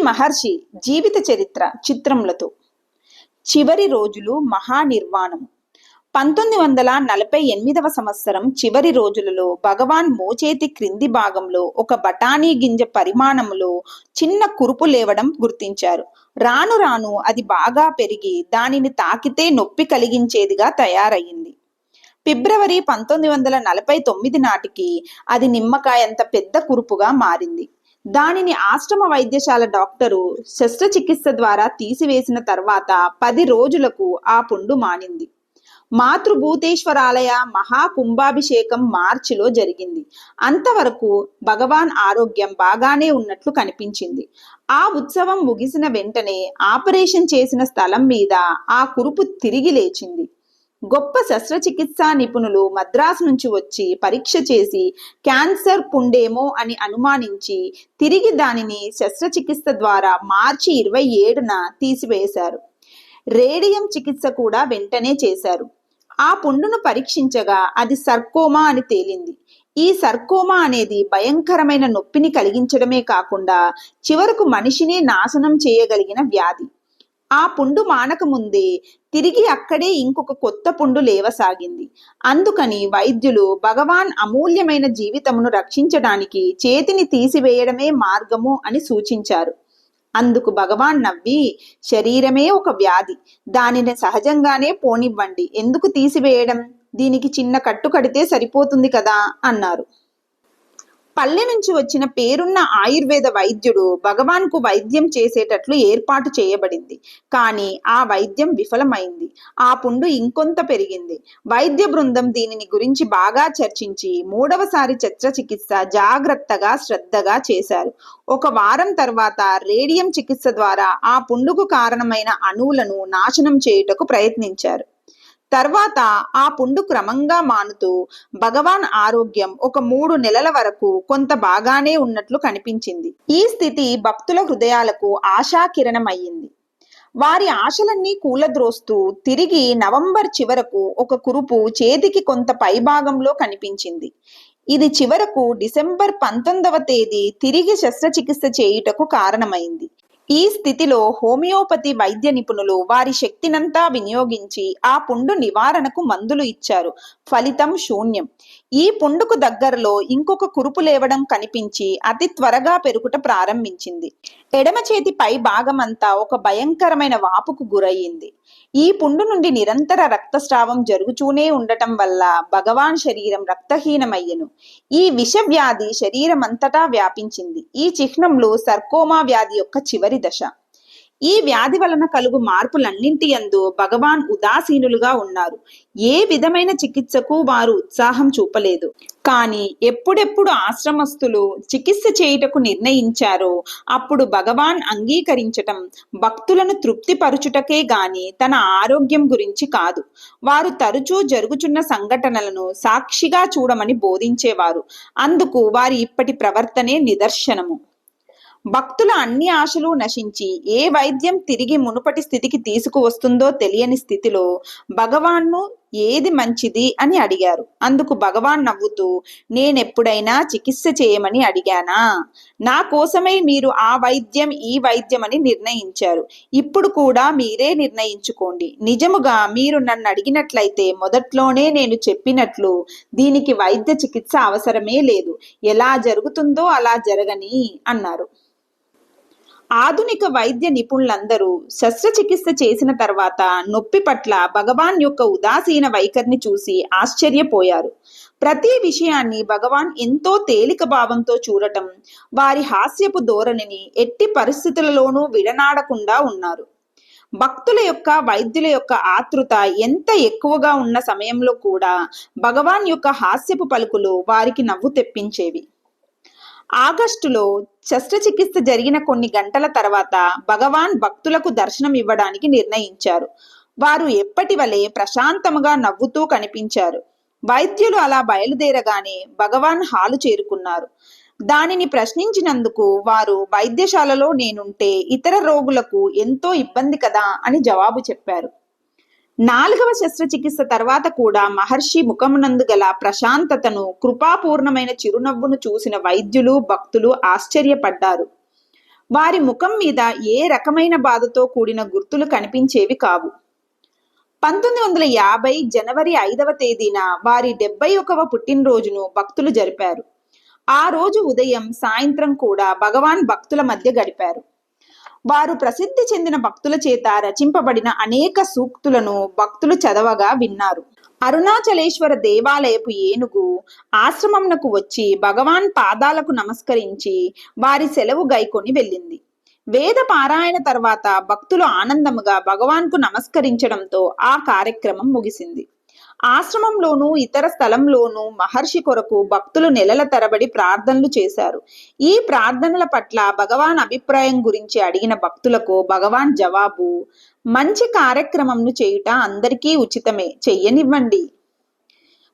మహర్షి జీవిత చరిత్ర చిత్రములతో చివరి రోజులు మహానిర్వాణం 1948వ సంవత్సరం చివరి రోజులలో భగవాన్ మోచేతి క్రింది భాగంలో ఒక బఠానీ గింజ పరిమాణంలో చిన్న కురుపు లేవడం గుర్తించారు. రాను రాను అది బాగా పెరిగి దానిని తాకితే నొప్పి కలిగించేదిగా తయారయ్యింది. ఫిబ్రవరి 1949 నాటికి అది నిమ్మకాయంత పెద్ద కురుపుగా మారింది. దానిని ఆశ్రమ వైద్యశాల డాక్టరు శస్త్రచికిత్స ద్వారా తీసివేసిన తర్వాత 10 రోజులకు ఆ పుండు మానింది. మాతృభూతేశ్వరాలయ మహాకుంభాభిషేకం మార్చిలో జరిగింది. అంతవరకు భగవాన్ ఆరోగ్యం బాగానే ఉన్నట్లు కనిపించింది. ఆ ఉత్సవం ముగిసిన వెంటనే ఆపరేషన్ చేసిన స్థలం మీద ఆ కురుపు తిరిగి లేచింది. గొప్ప శస్త్రచికిత్సా నిపుణులు మద్రాసు నుంచి వచ్చి పరీక్ష చేసి క్యాన్సర్ పుండేమో అని అనుమానించి తిరిగి దానిని శస్త్రచికిత్స ద్వారా మార్చి 27న తీసివేశారు. రేడియం చికిత్స కూడా వెంటనే చేశారు. ఆ పుండును పరీక్షించగా అది సర్కోమా అని తేలింది. ఈ సర్కోమా అనేది భయంకరమైన నొప్పిని కలిగించడమే కాకుండా చివరకు మనిషిని నాశనం చేయగలిగిన వ్యాధి. ఆ పుండు మానక ముందే తిరిగి అక్కడే ఇంకొక కొత్త పుండు లేవసాగింది. అందుకని వైద్యులు భగవాన్ అమూల్యమైన జీవితమును రక్షించడానికి చేతిని తీసివేయడమే మార్గము అని సూచించారు. అందుకు భగవాన్ నవ్వి, శరీరమే ఒక వ్యాధి, దానిని సహజంగానే పోనివ్వండి, ఎందుకు తీసివేయడం, దీనికి చిన్న కట్టు కడితే సరిపోతుంది కదా అన్నారు. పల్లె నుంచి వచ్చిన పేరున్న ఆయుర్వేద వైద్యుడు భగవాన్కు వైద్యం చేసేటట్లు ఏర్పాటు చేయబడింది. కానీ ఆ వైద్యం విఫలమైంది. ఆ పుండు ఇంకొంత పెరిగింది. వైద్య బృందం దీనిని గురించి బాగా చర్చించి 3వసారి శస్త్రచికిత్స జాగ్రత్తగా శ్రద్ధగా చేశారు. 1 వారం తర్వాత రేడియం చికిత్స ద్వారా ఆ పుండుకు కారణమైన అణువులను నాశనం చేయుటకు ప్రయత్నించారు. తర్వాత ఆ పుండు క్రమంగా మానుతూ భగవాన్ ఆరోగ్యం ఒక 3 నెలల వరకు కొంత బాగానే ఉన్నట్లు కనిపించింది. ఈ స్థితి భక్తుల హృదయాలకు ఆశాకిరణమయ్యింది. వారి ఆశలన్నీ కూలద్రోస్తూ తిరిగి నవంబర్ చివరకు ఒక కురుపు చేతికి కొంత పైభాగంలో కనిపించింది. ఇది చివరకు డిసెంబర్ 19వ తేదీ తిరిగి శస్త్రచికిత్స చేయుటకు కారణమైంది. ఈ స్థితిలో హోమియోపతి వైద్య నిపుణులు వారి శక్తినంతా వినియోగించి ఆ పుండు నివారణకు మందులు ఇచ్చారు. ఫలితం శూన్యం. ఈ పుండుకు దగ్గరలో ఇంకొక కురుపు లేవడం కనిపించి అతి త్వరగా పెరుగుట ప్రారంభించింది. ఎడమ చేతి పై భాగమంతా ఒక భయంకరమైన వాపుకు గురయ్యింది. ఈ పుండు నుండి నిరంతర రక్తస్రావం జరుగుతూనే ఉండటం వల్ల భగవాన్ శరీరం రక్తహీనమయ్యెను. ఈ విషవ్యాధి శరీరమంతటా వ్యాపించింది. ఈ చిహ్నములు సర్కోమా వ్యాధి యొక్క చివరి దశ. ఈ వ్యాధి వలన కలుగు మార్పులన్నింటి యందు భగవాన్ ఉదాసీనులుగా ఉన్నారు. ఏ విధమైన చికిత్సకు వారు ఉత్సాహం చూపలేదు. కానీ ఎప్పుడెప్పుడు ఆశ్రమస్థులు చికిత్స చేయుటకు నిర్ణయించారో అప్పుడు భగవాన్ అంగీకరించటం భక్తులను తృప్తిపరచుటకే గాని తన ఆరోగ్యం గురించి కాదు. వారు తరచూ జరుగుచున్న సంఘటనలను సాక్షిగా చూడమని బోధించేవారు. అందుకు వారి ఇప్పటి ప్రవర్తనే నిదర్శనము. భక్తుల అన్ని ఆశలు నశించి ఏ వైద్యం తిరిగి మునుపటి స్థితికి తీసుకువస్తుందో తెలియని స్థితిలో భగవాన్ను ఏది మంచిది అని అడిగారు. అందుకు భగవాన్ నవ్వుతూ, నేనెప్పుడైనా చికిత్స చేయమని అడిగానా? నా కోసమే మీరు ఆ వైద్యం ఈ వైద్యం అని నిర్ణయించారు. ఇప్పుడు కూడా మీరే నిర్ణయించుకోండి. నిజముగా మీరు నన్ను అడిగినట్లయితే మొదట్లోనే నేను చెప్పినట్లు దీనికి వైద్య చికిత్స అవసరమే లేదు. ఎలా జరుగుతుందో అలా జరగని అన్నారు. ఆధునిక వైద్య నిపుణులందరూ శస్త్రచికిత్స చేసిన తర్వాత నొప్పి పట్ల భగవాన్ యొక్క ఉదాసీన వైఖరిని చూసి ఆశ్చర్యపోయారు. ప్రతి విషయాన్ని భగవాన్ ఎంతో తేలిక భావంతో చూడటం, వారి హాస్యపు ధోరణిని ఎట్టి పరిస్థితులలోనూ విడనాడకుండా ఉన్నారు. భక్తుల యొక్క వైద్యుల యొక్క ఆతృత ఎంత ఎక్కువగా ఉన్న సమయంలో కూడా భగవాన్ యొక్క హాస్యపు పలుకులు వారికి నవ్వు తెప్పించేవి. ఆగస్టులో శస్త్రచికిత్స జరిగిన కొన్ని గంటల తర్వాత భగవాన్ భక్తులకు దర్శనం ఇవ్వడానికి నిర్ణయించారు. వారు ఎప్పటి వలె ప్రశాంతముగా నవ్వుతూ కనిపించారు. వైద్యులు అలా బయలుదేరగానే భగవాన్ హాలు చేరుకున్నారు. దానిని ప్రశ్నించినందుకు వారు వైద్యశాలలో నేనుంటే ఇతర రోగులకు ఎంతో ఇబ్బంది కదా అని జవాబు చెప్పారు. 4వ శస్త్రచికిత్స తర్వాత కూడా మహర్షి ముఖమునందు గల ప్రశాంతతను, కృపాపూర్ణమైన చిరునవ్వును చూసిన వైద్యులు భక్తులు ఆశ్చర్యపడ్డారు. వారి ముఖం మీద ఏ రకమైన బాధతో కూడిన గుర్తులు కనిపించేవి కావు. 1950 జనవరి 5వ తేదీన వారి 71వ పుట్టినరోజును భక్తులు జరిపారు. ఆ రోజు ఉదయం సాయంత్రం కూడా భగవాన్ భక్తుల మధ్య గడిపారు. వారు ప్రసిద్ధి చెందిన భక్తుల చేత రచింపబడిన అనేక సూక్తులను భక్తులు చదవగా విన్నారు. అరుణాచలేశ్వర దేవాలయపు ఏనుగు ఆశ్రమంనకు వచ్చి భగవాన్ పాదాలకు నమస్కరించి వారి సెలవు గైకొని వెళ్ళింది. వేద పారాయణ తర్వాత భక్తులు ఆనందముగా భగవాన్కు నమస్కరించడంతో ఆ కార్యక్రమం ముగిసింది. ఆశ్రమంలోనూ ఇతర స్థలంలోనూ మహర్షి కొరకు భక్తులు నెలల తరబడి ప్రార్థనలు చేశారు. ఈ ప్రార్థనల పట్ల భగవాన్ అభిప్రాయం గురించి అడిగిన భక్తులకు భగవాన్ జవాబు, మంచి కార్యక్రమంను చేయుట అందరికీ ఉచితమే, చెయ్యనివ్వండి.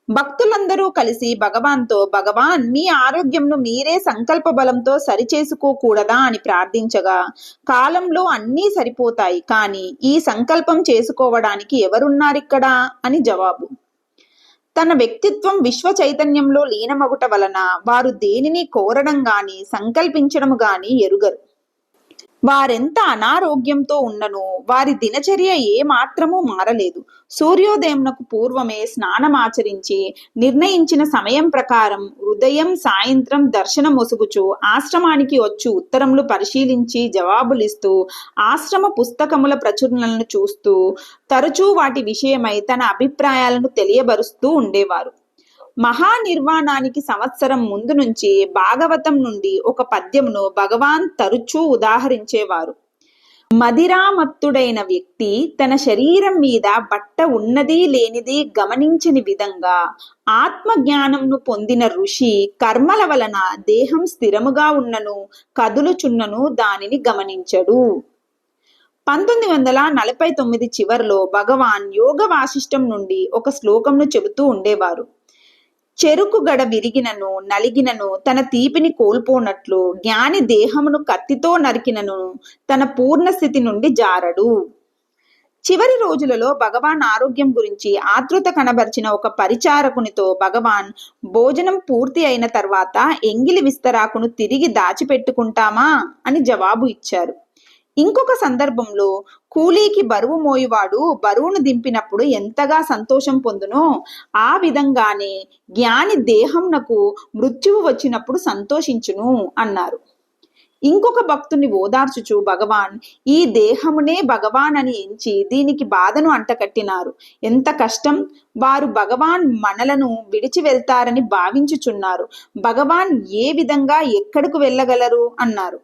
భక్తులందరూ కలిసి భగవాన్తో, భగవాన్ మీ ఆరోగ్యంను మీరే సంకల్ప బలంతో సరిచేసుకోకూడదా అని ప్రార్థించగా, కాలంలో అన్నీ సరిపోతాయి, కానీ ఈ సంకల్పం చేసుకోవడానికి ఎవరున్నారిక్కడా అని జవాబు. తన వ్యక్తిత్వం విశ్వ చైతన్యంలో లీనమగుట వలన వారు దేనిని కోరడం గాని సంకల్పించడం గాని ఎరుగరు. వారెంత అనారోగ్యంతో ఉన్ననో వారి దినచర్య ఏ మాత్రమూ మారలేదు. సూర్యోదయంనకు పూర్వమే స్నానమాచరించి నిర్ణయించిన సమయం ప్రకారం ఉదయం సాయంత్రం దర్శనం ఒసుగుచు ఆశ్రమానికి వచ్చు ఉత్తరములు పరిశీలించి జవాబులిస్తూ ఆశ్రమ పుస్తకముల ప్రచురణలను చూస్తూ తరచూ వాటి విషయమై తన అభిప్రాయాలను తెలియబరుస్తూ ఉండేవారు. మహానిర్వాణానికి సంవత్సరం ముందు నుంచి భాగవతం నుండి ఒక పద్యమును భగవాన్ తరచూ ఉదాహరించేవారు. మదిరామత్తుడైన వ్యక్తి తన శరీరం మీద బట్ట ఉన్నది లేనిది గమనించని విధంగా ఆత్మజ్ఞానంను పొందిన ఋషి కర్మల వలన దేహం స్థిరముగా ఉన్నను కదులుచున్నను దానిని గమనించడు. 1949 చివరిలో భగవాన్ యోగ వాసిష్టం నుండి ఒక శ్లోకంను చెబుతూ ఉండేవారు. చెరుకు గడ విరిగినను నలిగినను తన తీపిని కోల్పోనట్లు జ్ఞాని దేహమును కత్తితో నరికినను తన పూర్ణ స్థితి నుండి జారడు. చివరి రోజులలో భగవాన్ ఆరోగ్యం గురించి ఆతృత కనబరిచిన ఒక పరిచారకునితో భగవాన్ భోజనం పూర్తి అయిన తర్వాత ఎంగిలి విస్తరాకును తిరిగి దాచిపెట్టుకుంటామా అని జవాబు ఇచ్చారు. ఇంకొక సందర్భంలో కూలీకి బరువు మోయువాడు బరువును దింపినప్పుడు ఎంతగా సంతోషం పొందునో ఆ విధంగానే జ్ఞాని దేహంనకు మృత్యువు వచ్చినప్పుడు సంతోషించును అన్నారు. ఇంకొక భక్తుని ఓదార్చుచు భగవాన్ ఈ దేహమునే భగవాన్ అని ఎంచి దీనికి బాధను అంటకట్టినారు. ఎంత కష్టం! వారు భగవాన్ మనలను విడిచి వెళ్తారని భావించుచున్నారు. భగవాన్ ఏ విధంగా ఎక్కడకు వెళ్ళగలరు అన్నారు.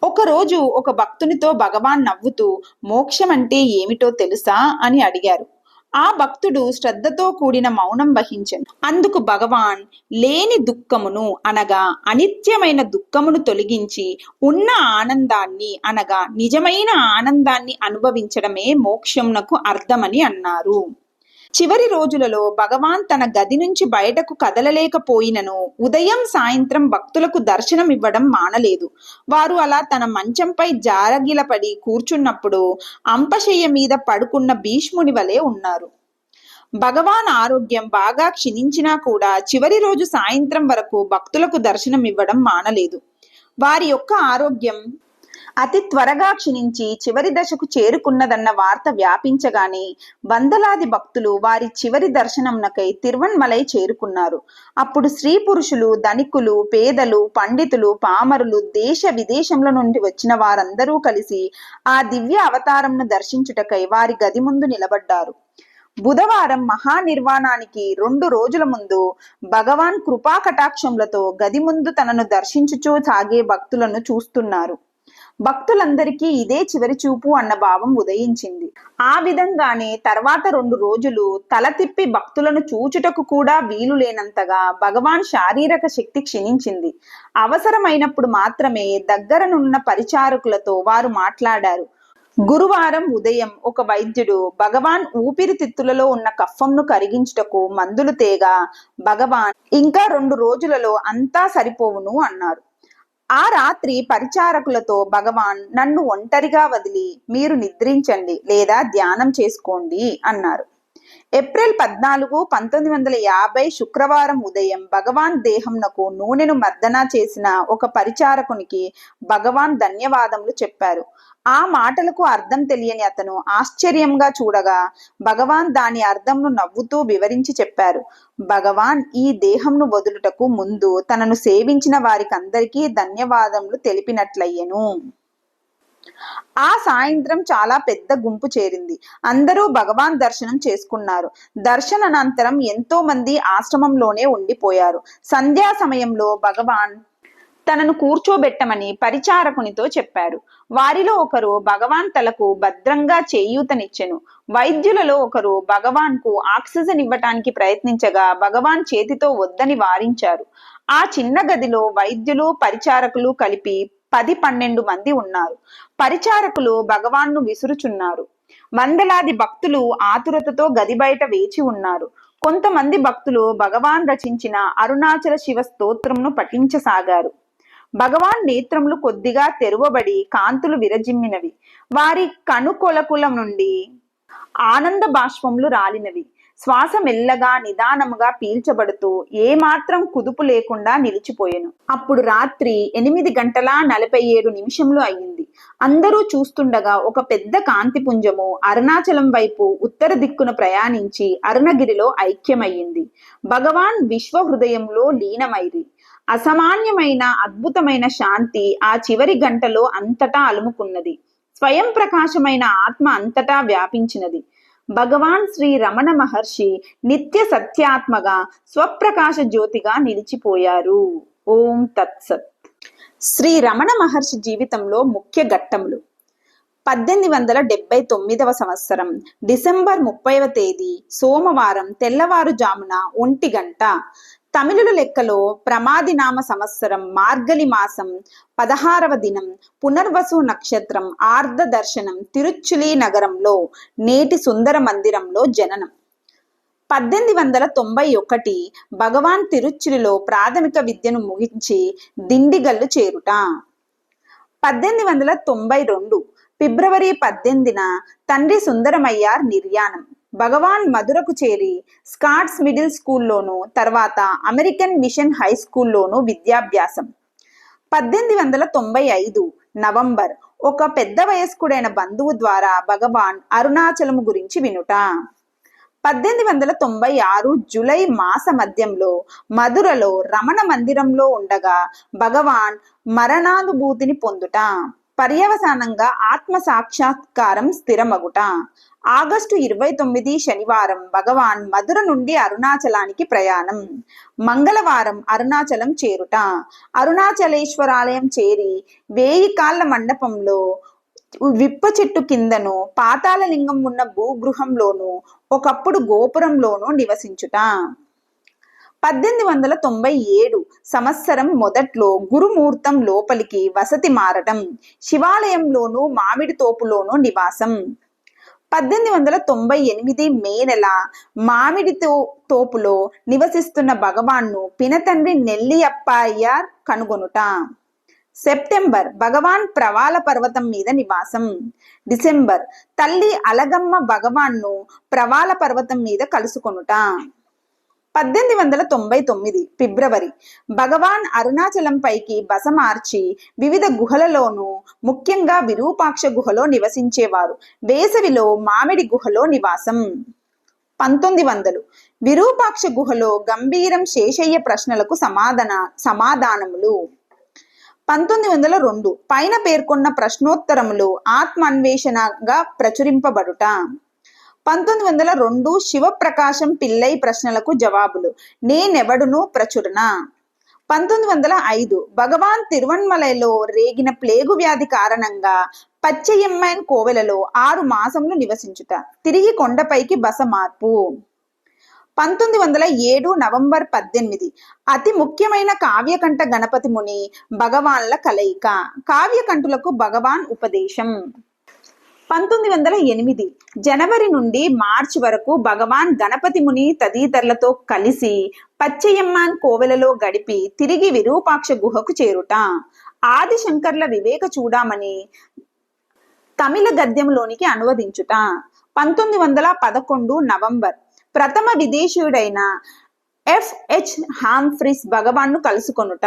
ఒకరోజు ఒక భక్తునితో భగవాన్ నవ్వుతూ మోక్షం అంటే ఏమిటో తెలుసా అని అడిగారు. ఆ భక్తుడు శ్రద్ధతో కూడిన మౌనం వహించెను. అందుకు భగవాన్ లేని దుఃఖమును అనగా అనిత్యమైన దుఃఖమును తొలగించి ఉన్న ఆనందాన్ని అనగా నిజమైన ఆనందాన్ని అనుభవించడమే మోక్షమునకు అర్థమని అన్నారు. చివరి రోజులలో భగవాన్ తన గది నుంచి బయటకు కదలలేకపోయినను ఉదయం సాయంత్రం భక్తులకు దర్శనం ఇవ్వడం మానలేదు. వారు అలా తన మంచంపై జారగిలపడి కూర్చున్నప్పుడు అంపశయ్య మీద పడుకున్న భీష్ముని వలె ఉన్నారు. భగవాన్ ఆరోగ్యం బాగా క్షీణించినా కూడా చివరి రోజు సాయంత్రం వరకు భక్తులకు దర్శనం ఇవ్వడం మానలేదు. వారి యొక్క ఆరోగ్యం అతి త్వరగా క్షీణించి చివరి దశకు చేరుకున్నదన్న వార్త వ్యాపించగానే వందలాది భక్తులు వారి చివరి దర్శనంనకై తిరువణ్మలై చేరుకున్నారు. అప్పుడు స్త్రీ పురుషులు, ధనికులు, పేదలు, పండితులు, పామరులు, దేశ విదేశంలో నుండి వచ్చిన వారందరూ కలిసి ఆ దివ్య అవతారంను దర్శించుటకై వారి గది ముందు నిలబడ్డారు. బుధవారం మహానిర్వాణానికి 2 రోజుల ముందు భగవాన్ కృపా కటాక్షములతో గది ముందు తనను దర్శించుచూ సాగే భక్తులను చూస్తున్నారు. భక్తులందరికీ ఇదే చివరి చూపు అన్న భావం ఉదయించింది. ఆ విధంగానే తర్వాత 2 రోజులు తల తిప్పి భక్తులను చూచుటకు కూడా వీలు లేనంతగా భగవాన్ శారీరక శక్తి క్షీణించింది. అవసరమైనప్పుడు మాత్రమే దగ్గరనున్న పరిచారకులతో వారు మాట్లాడారు. గురువారం ఉదయం ఒక వైద్యుడు భగవాన్ ఊపిరితిత్తులలో ఉన్న కఫంను కరిగించుటకు మందులు తేగా భగవాన్ ఇంకా 2 రోజులలో అంతా సరిపోవును అన్నారు. ఆ రాత్రి పరిచారకులతో భగవాన్ నన్ను ఒంటరిగా వదిలి మీరు నిద్రించండి లేదా ధ్యానం చేసుకోండి అన్నారు. ఏప్రిల్ 14, 1950 శుక్రవారం ఉదయం భగవాన్ దేహంనకు నూనెను మర్దన చేసిన ఒక పరిచారకునికి భగవాన్ ధన్యవాదములు చెప్పారు. ఆ మాటలకు అర్థం తెలియని అతను ఆశ్చర్యంగా చూడగా భగవాన్ దాని అర్థంను నవ్వుతూ వివరించి చెప్పారు. భగవాన్ ఈ దేహంను వదులుటకు ముందు తనను సేవించిన వారికందరికీ ధన్యవాదములు తెలిపినట్లయ్యెను. ఆ సాయంత్రం చాలా పెద్ద గుంపు చేరింది. అందరూ భగవాన్ దర్శనం చేసుకున్నారు. దర్శనానంతరం ఎంతో మంది ఆశ్రమంలోనే ఉండిపోయారు. సంధ్యా సమయంలో భగవాన్ తనను కూర్చోబెట్టమని పరిచారకునితో చెప్పారు. వారిలో ఒకరు భగవాన్ తలకు భద్రంగా చేయూతనిచ్చెను. వైద్యులలో ఒకరు భగవాన్ కు ఆక్సిజన్ ఇవ్వటానికి ప్రయత్నించగా భగవాన్ చేతితో వద్దని వారించారు. ఆ చిన్న గదిలో వైద్యులు పరిచారకులు కలిపి 10-12 మంది ఉన్నారు. పరిచారకులు భగవాన్ను విసురుచున్నారు. వందలాది భక్తులు ఆతురతతో గది బయట వేచి ఉన్నారు. కొంతమంది భక్తులు భగవాన్ రచించిన అరుణాచల శివ స్తోత్రంను పఠించసాగారు. భగవాన్ నేత్రములు కొద్దిగా తెరువబడి కాంతులు విరజిమ్మినవి. వారి కనుకొలకుల నుండి ఆనంద బాష్పములు రాలినవి. శ్వాస మెల్లగా నిదానముగా పీల్చబడుతూ ఏమాత్రం కుదుపు లేకుండా నిలిచిపోయెను. అప్పుడు రాత్రి 8:47 అయింది. అందరూ చూస్తుండగా ఒక పెద్ద కాంతిపుంజము అరుణాచలం వైపు ఉత్తర దిక్కున ప్రయాణించి అరుణగిరిలో ఐక్యమయ్యింది. భగవాన్ విశ్వ హృదయంలో లీనమైరి. అసామాన్యమైన అద్భుతమైన శాంతి ఆ చివరి గంటలో అంతటా అలుముకున్నది. స్వయం ప్రకాశమైన ఆత్మ అంతటా వ్యాపించినది. భగవాన్ శ్రీ రమణ మహర్షి నిత్య సత్యాత్మగా స్వప్రకాశ జ్యోతిగా నిలిచిపోయారు. ఓం తత్సత్. శ్రీ రమణ మహర్షి జీవితంలో ముఖ్య ఘట్టములు. 1879 సంవత్సరం డిసెంబర్ 30వ తేదీ సోమవారం తెల్లవారుజామున 1 గంట. తమిళుల లెక్కలో ప్రమాదినామ సంవత్సరం మార్గలి మాసం 16వ దినం పునర్వసు నక్షత్రం ఆర్ధ దర్శనం తిరుచులి నగరంలో నేటి సుందర మందిరంలో జననం. 1891 భగవాన్ తిరుచులిలో ప్రాథమిక విద్యను ముగించి దిండిగల్లు చేరుట. 1892 ఫిబ్రవరి 18న తండ్రి సుందరమయ్యార్ నిర్యాణం. భగవాన్ మధురకు చేరి స్కాట్స్ మిడిల్ స్కూల్లోను తర్వాత అమెరికన్ మిషన్ హై స్కూల్లోను విద్యాభ్యాసం. 1895 నవంబర్ ఒక పెద్ద వయస్కుడైన బంధువు ద్వారా భగవాన్ అరుణాచలము గురించి వినుట. 1896 జూలై మాస మధ్యంలో మధురలో రమణ మందిరంలో ఉండగా భగవాన్ మరణానుభూతిని పొందుట. పర్యవసానంగా ఆత్మ సాక్షాత్కారం స్థిరమగుట. ఆగస్టు 29 శనివారం భగవాన్ మధుర నుండి అరుణాచలానికి ప్రయాణం. మంగళవారం అరుణాచలం చేరుట. అరుణాచలేశ్వరాలయం చేరి 1000 కాళ్ళ మండపంలో విప్ప చెట్టు కిందను పాతాళలింగం ఉన్న భూగృహంలోను ఒకప్పుడు గోపురంలోను నివసించుట. 1897 సంవత్సరం మొదట్లో గురుముహూర్తం లోపలికి వసతి మారటం. శివాలయంలోను మామిడి తోపులోను నివాసం. 1898 మే నెల మామిడి తోపులో నివసిస్తున్న భగవాన్ను పినతండ్రి నెల్లియప్పయ్యర్ కనుగొనుట. సెప్టెంబర్ భగవాన్ ప్రవాల పర్వతం మీద నివాసం. డిసెంబర్ తల్లి అలగమ్మ భగవాన్ను ప్రవాల పర్వతం మీద కలుసుకొనుట. 1899 ఫిబ్రవరి భగవాన్ అరుణాచలం పైకి బస మార్చి వివిధ గుహలలోనూ ముఖ్యంగా విరూపాక్ష గుహలో నివసించేవారు. వేసవిలో మామిడి గుహలో నివాసం. 1900 విరూపాక్ష గుహలో గంభీరం శేషయ్య ప్రశ్నలకు సమాధానములు. 1902 పైన పేర్కొన్న ప్రశ్నోత్తరములు ఆత్మ అన్వేషణగా ప్రచురింపబడుట. 1902 శివప్రకాశం పిల్లై ప్రశ్నలకు జవాబులు. నేనెవడును ప్రచురణ. 1905 భగవాన్ తిరువన్మలలో రేగిన ప్లేగు వ్యాధి కారణంగా పచ్చయమ్మన్ కోవెలలో 6 మాసములు నివసించుట. తిరిగి కొండపైకి బస మార్పు. 1907 నవంబర్ 18 అతి ముఖ్యమైన కావ్యకంఠ గణపతి ముని భగవాన్ల కలయిక. కావ్యకంఠులకు భగవాన్ ఉపదేశం. 1908 జనవరి నుండి మార్చి వరకు భగవాన్ గణపతి ముని తదితరులతో కలిసి పచ్చయమ్మన్ కోవెలలో గడిపి తిరిగి విరూపాక్ష గుహకు చేరుట. ఆదిశంకర్ల వివేక చూడమని తమిళ గద్యంలోనికి అనువదించుట. 1911 నవంబర్ ప్రథమ విదేశీయుడైన FH హాంఫ్రీస్ భగవాన్ను కలుసుకొనుట.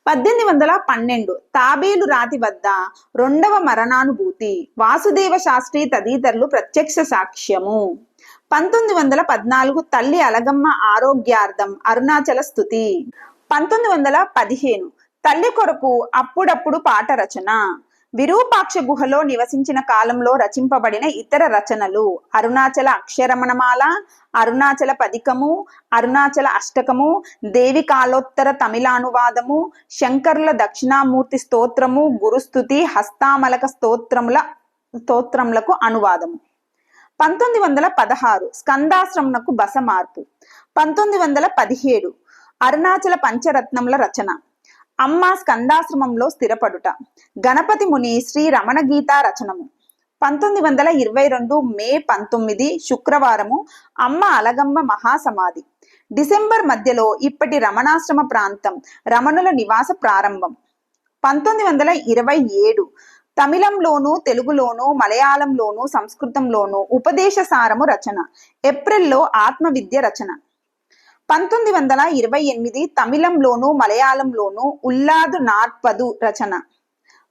1812 తాబేలు రాతి వద్ద రెండవ మరణానుభూతి, వాసుదేవ శాస్త్రి తదితరులు ప్రత్యక్ష సాక్ష్యము. 1914 తల్లి అలగమ్మ ఆరోగ్యార్థం అరుణాచల స్తుతి. 1915 తల్లి కొరకు అప్పుడప్పుడు పాట రచన. విరూపాక్ష గుహలో నివసించిన కాలంలో రచింపబడిన ఇతర రచనలు: అరుణాచల అక్షరమణమాల, అరుణాచల పదికము, అరుణాచల అష్టకము, దేవి కాలోత్తర తమిళానువాదము, శంకరుల దక్షిణామూర్తి స్తోత్రము, గురుస్తుతి, హస్తామలక స్తోత్రములకు అనువాదము. 1916 స్కందాశ్రమునకు బస మార్పు. 1917 అరుణాచల పంచరత్నముల రచన. అమ్మ స్కందాశ్రమంలో స్థిరపడుట. గణపతి ముని శ్రీ రమణ గీతా రచనము. 1922 మే 19 శుక్రవారము అమ్మ అలగమ్మ మహాసమాధి. డిసెంబర్ మధ్యలో ఇప్పటి రమణాశ్రమ ప్రాంతం రమణుల నివాస ప్రారంభం. 1927 తమిళంలోను, తెలుగులోను, మలయాళంలోను, సంస్కృతంలోను ఉపదేశ సారము రచన. ఏప్రిల్లో ఆత్మవిద్య రచన. 1928 తమిళంలోను, మలయాళంలోను ఉల్లాదు నార్పదు రచన.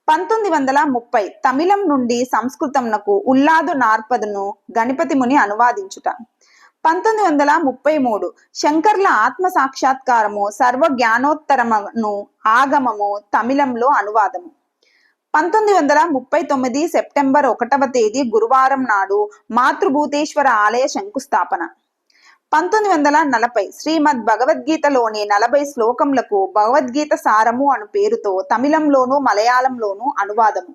1930 తమిళం నుండి సంస్కృతంనకు ఉల్లాదు నార్పదును గణపతి ముని అనువాదించుట. 1933 శంకర్ల ఆత్మ సాక్షాత్కారము సర్వ జ్ఞానోత్తరమును ఆగమము తమిళంలో అనువాదము. 1939 సెప్టెంబర్ 1వ తేదీ గురువారం నాడు మాతృభూతేశ్వర ఆలయ శంకుస్థాపన. 1940 శ్రీమద్ భగవద్గీతలోని 40 శ్లోకములకు భగవద్గీత సారము అను పేరుతో తమిళంలోను, మలయాళంలోను అనువాదము.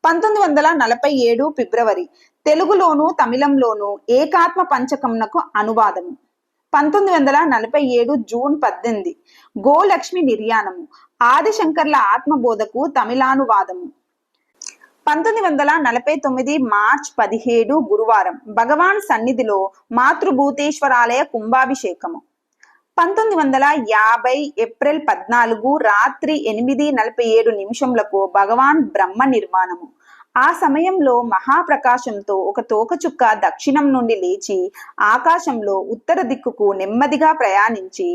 1947 ఫిబ్రవరి తెలుగులోను, తమిళంలోను ఏకాత్మ పంచకమునకు అనువాదము. 1947 జూన్ 18 గోలక్ష్మి నిర్యాణము, ఆదిశంకర్ల ఆత్మబోధకు తమిళానువాదము. 1949 మార్చ్ 17 గురువారం భగవాన్ సన్నిధిలో మాతృభూతేశ్వరాలయ కుంభాభిషేకము. 1950 ఏప్రిల్ 14 రాత్రి 8:47 భగవాన్ బ్రహ్మ నిర్వాణము. ఆ సమయంలో మహాప్రకాశంతో ఒక తోకచుక్క దక్షిణం నుండి లేచి ఆకాశంలో ఉత్తర దిక్కుకు నెమ్మదిగా ప్రయాణించి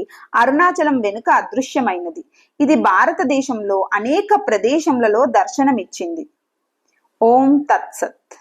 అరుణాచలం వెనుక అదృశ్యమైనది. ఇది భారతదేశంలో అనేక ప్రదేశములలో దర్శనమిచ్చింది. ఓం తత్సత్.